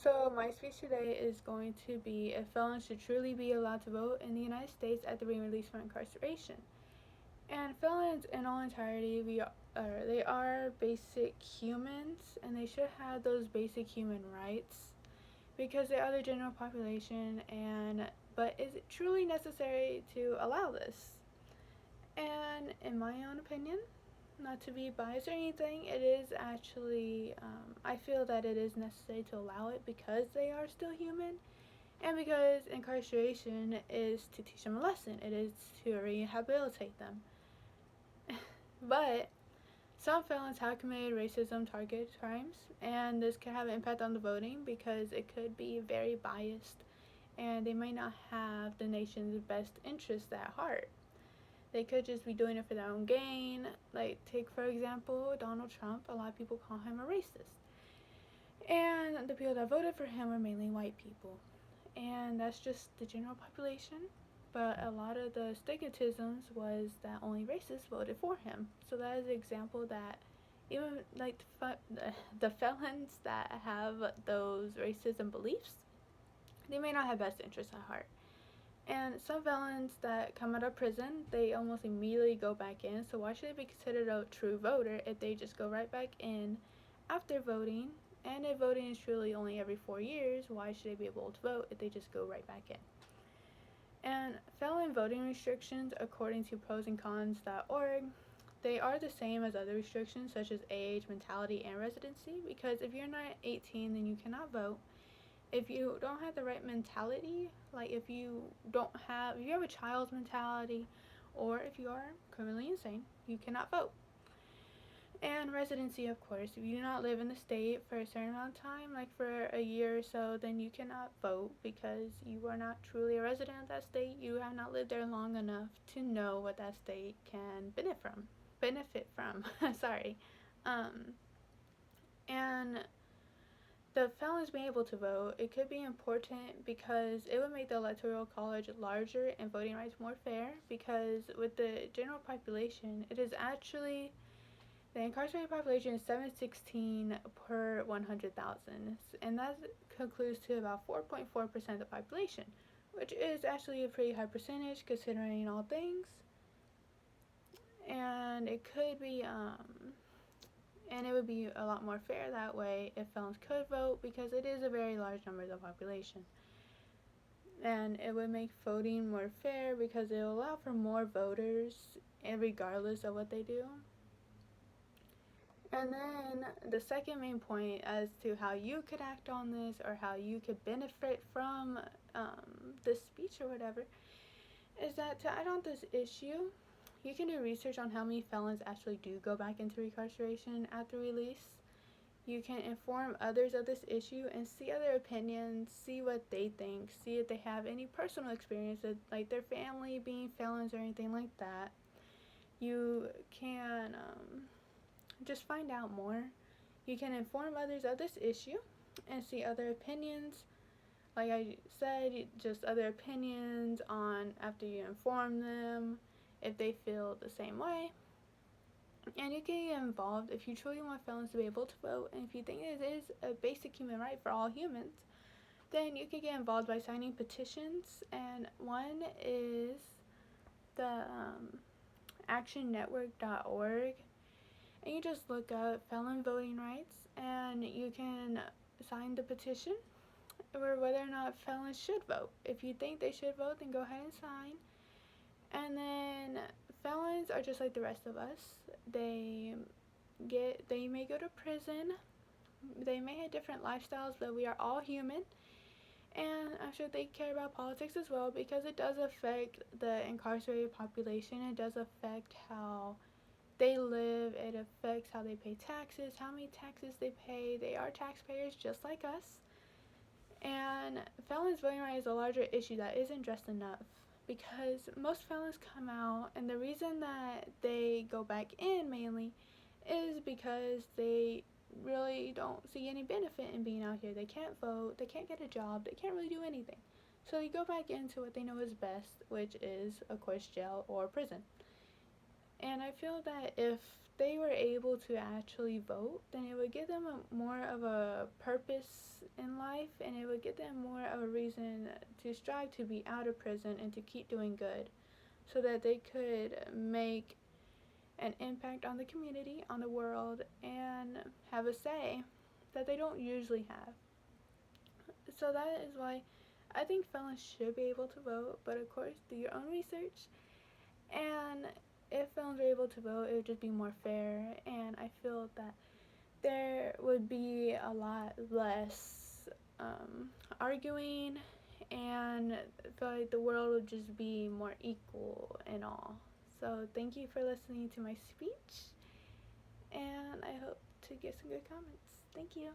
So, my speech today is going to be if felons should truly be allowed to vote in the United States after being released from incarceration. And felons, in all entirety, they are basic humans, and they should have those basic human rights because they are the general population. But is it truly necessary to allow this? And in my own opinion, not to be biased or anything, it is actually, I feel that it is necessary to allow it because they are still human and because incarceration is to teach them a lesson, it is to rehabilitate them. But some felons have committed racism target crimes, and this can have an impact on the voting because it could be very biased and they may not have the nation's best interests at heart. They could just be doing it for their own gain. Like, take for example Donald Trump. A lot of people call him a racist. And the people that voted for him were mainly white people. And that's just the general population. But a lot of the stigmatisms was that only racists voted for him. So that is an example that even like the felons that have those racism beliefs, they may not have best interests at heart. And some felons that come out of prison, they almost immediately go back in. So why should they be considered a true voter if they just go right back in after voting? And if voting is truly only every 4 years, why should they be able to vote if they just go right back in? And felon voting restrictions, according to prosandcons.org, they are the same as other restrictions such as age, mentality, and residency, because if you're not 18, then you cannot vote. If you don't have the right mentality, like if you have a child's mentality, or if you are criminally insane, you cannot vote. And residency, of course, if you do not live in the state for a certain amount of time, like for a year or so, then you cannot vote because you are not truly a resident of that state. You have not lived there long enough to know what that state can benefit from. Sorry. And the felons being able to vote, it could be important because it would make the electoral college larger and voting rights more fair, because with the general population, it is actually, the incarcerated population is 716 per 100,000, and that concludes to about 4.4% of the population, which is actually a pretty high percentage considering all things. And it would be a lot more fair that way if felons could vote, because it is a very large number of the population. And it would make voting more fair because it will allow for more voters, and regardless of what they do. And then the second main point as to how you could act on this or how you could benefit from this speech or whatever is that to add on this issue, you can do research on how many felons actually do go back into incarceration after release. You can inform others of this issue and see other opinions, see what they think, see if they have any personal experiences, like their family being felons or anything like that. You can just find out more. You can inform others of this issue and see other opinions. Like I said, just other opinions on after you inform them, if they feel the same way. And you can get involved if you truly want felons to be able to vote, and if you think it is a basic human right for all humans, then you can get involved by signing petitions. And one is the actionnetwork.org, and you just look up felon voting rights and you can sign the petition or whether or not felons should vote. If you think they should vote, then go ahead and sign. And then felons are just like the rest of us. They may go to prison. They may have different lifestyles, but we are all human. And I'm sure they care about politics as well, because it does affect the incarcerated population. It does affect how they live. It affects how they pay taxes, how many taxes they pay. They are taxpayers just like us. And felons voting right is a larger issue that isn't addressed enough, because most felons come out, and the reason that they go back in mainly is because they really don't see any benefit in being out here. They can't vote, they can't get a job, they can't really do anything. So they go back into what they know is best, which is, of course, jail or prison. And I feel that if they were able to actually vote, then it would give them more of a purpose in life, and it would give them more of a reason to strive to be out of prison and to keep doing good, so that they could make an impact on the community, on the world, and have a say that they don't usually have. So that is why I think felons should be able to vote, but of course, do your own research. And if felons were able to vote, it would just be more fair, and I feel that there would be a lot less arguing, and I feel like the world would just be more equal and all. So thank you for listening to my speech, and I hope to get some good comments. Thank you.